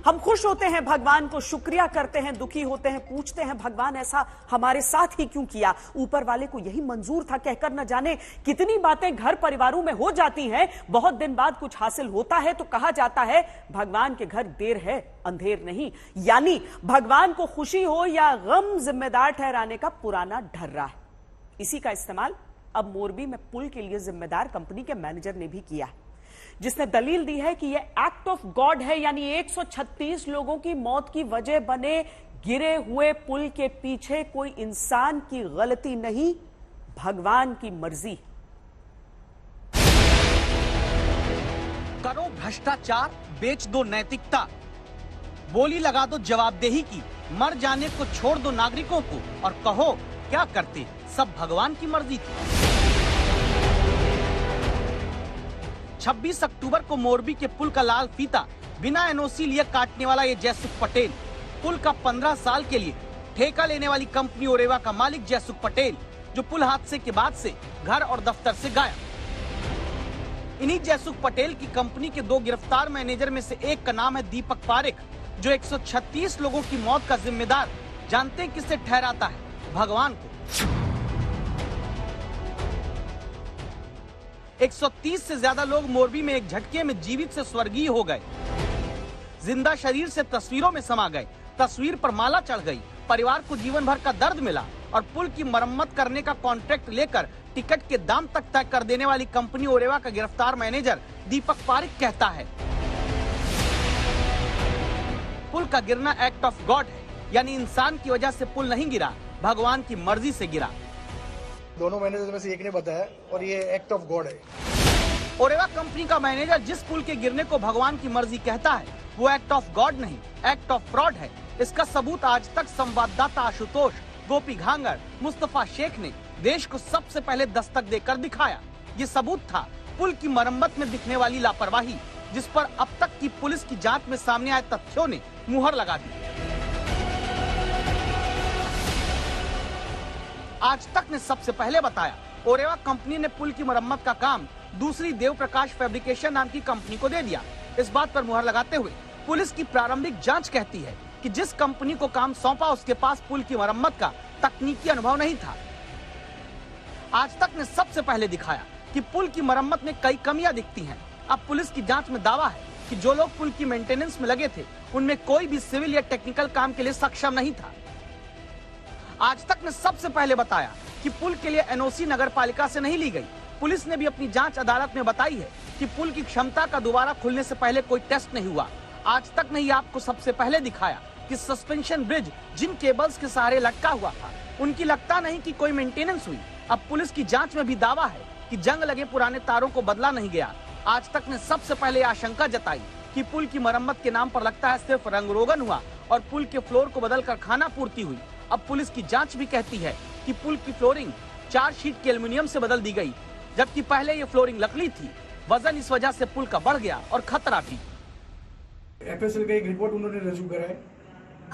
हम खुश होते हैं, भगवान को शुक्रिया करते हैं, दुखी होते हैं, पूछते हैं भगवान ऐसा हमारे साथ ही क्यों किया। ऊपर वाले को यही मंजूर था, कहकर न जाने कितनी बातें घर परिवारों में हो जाती हैं। बहुत दिन बाद कुछ हासिल होता है तो कहा जाता है भगवान के घर देर है अंधेर नहीं। यानी भगवान को खुशी हो या गम, जिम्मेदार ठहराने का पुराना ढर्रा है। इसी का इस्तेमाल अब मोरबी में पुल के लिए जिम्मेदार कंपनी के मैनेजर ने भी किया, जिसने दलील दी है कि यह एक्ट ऑफ गॉड है। यानी 136 लोगों की मौत की वजह बने गिरे हुए पुल के पीछे कोई इंसान की गलती नहीं, भगवान की मर्जी। करो भ्रष्टाचार, बेच दो नैतिकता, बोली लगा दो जवाबदेही की, मर जाने को छोड़ दो नागरिकों को और कहो क्या करते, सब भगवान की मर्जी थी। 26 अक्टूबर को मोरबी के पुल का लाल फीता बिना एनओसी लिए काटने वाला ये जयसुख पटेल, पुल का 15 साल के लिए ठेका लेने वाली कंपनी ओरेवा का मालिक जयसुख पटेल, जो पुल हादसे के बाद से घर और दफ्तर से गायब। इन्हीं जयसुख पटेल की कंपनी के 2 गिरफ्तार मैनेजर में से एक का नाम है दीपक पारेख, जो 136 लोगों की मौत का जिम्मेदार जानते हैं किसे ठहराता है? भगवान को। 130 से ज्यादा लोग मोरबी में एक झटके में जीवित से स्वर्गीय हो गए, जिंदा शरीर से तस्वीरों में समा गए, तस्वीर पर माला चढ़ गई, परिवार को जीवन भर का दर्द मिला और पुल की मरम्मत करने का कॉन्ट्रैक्ट लेकर टिकट के दाम तक तय कर देने वाली कंपनी ओरेवा का गिरफ्तार मैनेजर दीपक पारेख कहता है पुल का गिरना एक्ट ऑफ गॉड है, यानी इंसान की वजह से पुल नहीं गिरा, भगवान की मर्जी से गिरा। दोनों मैनेजर में से एक ने बताया और ये एक्ट ऑफ गॉड है। ओरेवा कंपनी का मैनेजर जिस पुल के गिरने को भगवान की मर्जी कहता है वो एक्ट ऑफ गॉड नहीं, एक्ट ऑफ फ्रॉड है। इसका सबूत आज तक संवाददाता आशुतोष, गोपी घांगर, मुस्तफा शेख ने देश को सबसे पहले दस्तक देकर दिखाया। ये सबूत था पुल की मरम्मत में दिखने वाली लापरवाही, जिस पर अब तक की पुलिस की जांच में सामने आए तथ्यों ने मुहर लगा दी। आज तक ने सबसे पहले बताया ओरेवा कंपनी ने पुल की मरम्मत का काम दूसरी देव प्रकाश फैब्रिकेशन नाम की कंपनी को दे दिया। इस बात पर मुहर लगाते हुए पुलिस की प्रारंभिक जांच कहती है कि जिस कंपनी को काम सौंपा उसके पास पुल की मरम्मत का तकनीकी अनुभव नहीं था। आज तक ने सबसे पहले दिखाया कि पुल की मरम्मत में कई कमियां दिखती हैं। अब पुलिस की जांच में दावा है कि जो लोग पुल की मेंटेनेंस में लगे थे उनमें कोई भी सिविल या टेक्निकल काम के लिए सक्षम नहीं था। आज तक ने सबसे पहले बताया कि पुल के लिए एनओसी नगर पालिका से नहीं ली गई। पुलिस ने भी अपनी जांच अदालत में बताई है कि पुल की क्षमता का दोबारा खुलने से पहले कोई टेस्ट नहीं हुआ। आज तक ने आपको सबसे पहले दिखाया कि सस्पेंशन ब्रिज जिन केबल्स के सहारे लटका हुआ था उनकी लगता नहीं कि कोई मेंटेनेंस हुई। अब पुलिस की जांच में भी दावा है कि जंग लगे पुराने तारों को बदला नहीं गया। आज तक ने सबसे पहले आशंका जताई कि पुल की मरम्मत के नाम पर लगता है सिर्फ रंग रोगन हुआ और पुल के फ्लोर को बदलकर खाना पूर्ति हुई। अब पुलिस की जांच भी कहती है कि पुल की फ्लोरिंग 4 शीट के एल्युमिनियम से बदल दी गई, जबकि पहले ये फ्लोरिंग लकड़ी थी। वजन इस वजह से पुल का बढ़ गया और खतरा भी। एफएसएल का एक रिपोर्ट उन्होंने रजू करा है,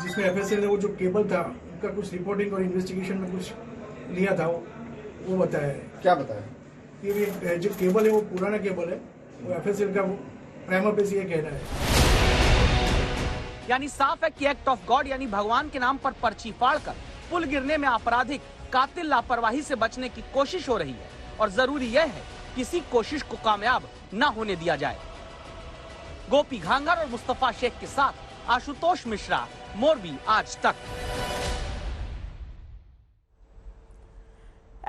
जिसमें एफएसएल ने वो जो केबल था उनका कुछ रिपोर्टिंग और इन्वेस्टिगेशन में कुछ लिया था, वो बताया है। क्या बताया? कि जो केबल है वो पुराना केबल है, वो एफएसएल का प्राइमा पे ये कहना है। यानी साफ है कि एक्ट ऑफ गॉड यानी भगवान के नाम पर पर्ची फाड़कर पुल गिरने में आपराधिक कातिल लापरवाही से बचने की कोशिश हो रही है और जरूरी यह है कि इसी कोशिश को कामयाब न होने दिया जाए। गोपी घांगर और मुस्तफा शेख के साथ आशुतोष मिश्रा, मोरबी आज तक।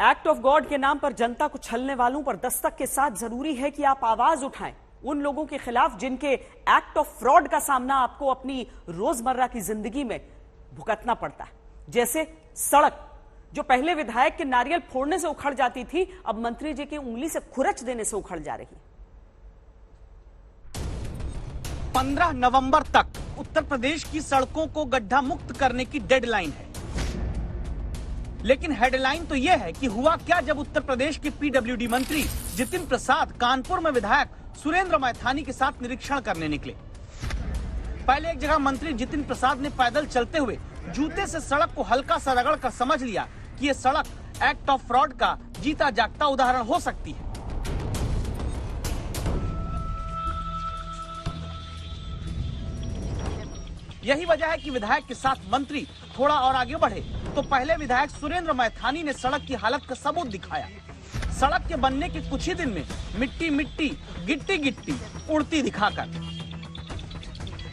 एक्ट ऑफ गॉड के नाम पर जनता को छलने वालों पर दस्तक के साथ जरूरी है कि आप आवाज उठाएं उन लोगों के खिलाफ जिनके एक्ट ऑफ फ्रॉड का सामना आपको अपनी रोजमर्रा की जिंदगी में भुगतना पड़ता है। जैसे सड़क, जो पहले विधायक के नारियल फोड़ने से उखड़ जाती थी, अब मंत्री जी की उंगली से खुरच देने से उखड़ जा रही। 15 नवंबर तक उत्तर प्रदेश की सड़कों को गड्ढा मुक्त करने की डेडलाइन है। लेकिन हेडलाइन तो यह है कि हुआ क्या जब उत्तर प्रदेश के पीडब्ल्यूडी मंत्री जितिन प्रसाद कानपुर में विधायक सुरेंद्र मैथानी के साथ निरीक्षण करने निकले। पहले एक जगह मंत्री जितिन प्रसाद ने पैदल चलते हुए जूते से सड़क को हल्का सा रगड़ कर समझ लिया कि ये सड़क एक्ट ऑफ फ्रॉड का जीता जागता उदाहरण हो सकती है। यही वजह है कि विधायक के साथ मंत्री थोड़ा और आगे बढ़े तो पहले विधायक सुरेंद्र मैथानी ने सड़क की हालत का सबूत दिखाया। सड़क के बनने के कुछ ही दिन में मिट्टी मिट्टी, गिट्टी गिट्टी उड़ती दिखाकर।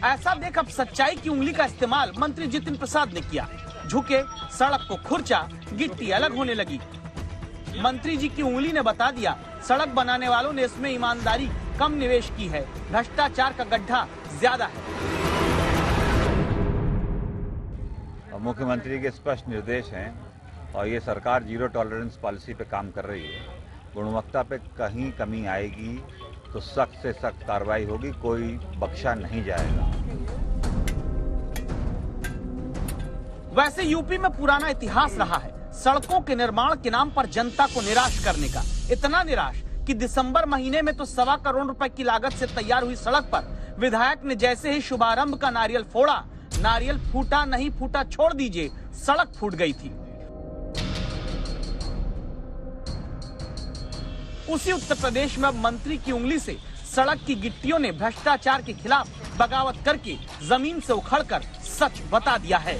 ऐसा देख अब सच्चाई की उंगली का इस्तेमाल मंत्री जितिन प्रसाद ने किया। झुके, सड़क को खुरचा, गिट्टी अलग होने लगी। मंत्री जी की उंगली ने बता दिया, सड़क बनाने वालों ने इसमें ईमानदारी कम निवेश की है, भ्रष्टाचार का गड्ढा ज्यादा है। मुख्यमंत्री के स्पष्ट निर्देश हैं और ये सरकार जीरो टॉलरेंस पॉलिसी पे काम कर रही है। गुणवत्ता पे कहीं कमी आएगी तो सख्त से सख्त कार्रवाई होगी, कोई बख्शा नहीं जाएगा। वैसे यूपी में पुराना इतिहास रहा है सड़कों के निर्माण के नाम पर जनता को निराश करने का। इतना निराश कि दिसंबर महीने में तो 1.25 करोड़ रुपए की लागत से तैयार हुई सड़क पर विधायक ने जैसे ही शुभारंभ का नारियल फोड़ा, नारियल फूटा नहीं फूटा छोड़ दीजिए, सड़क फूट गई थी। उसी उत्तर प्रदेश में अब मंत्री की उंगली से सड़क की गिट्टियों ने भ्रष्टाचार के खिलाफ बगावत करके जमीन से उखड़कर सच बता दिया है।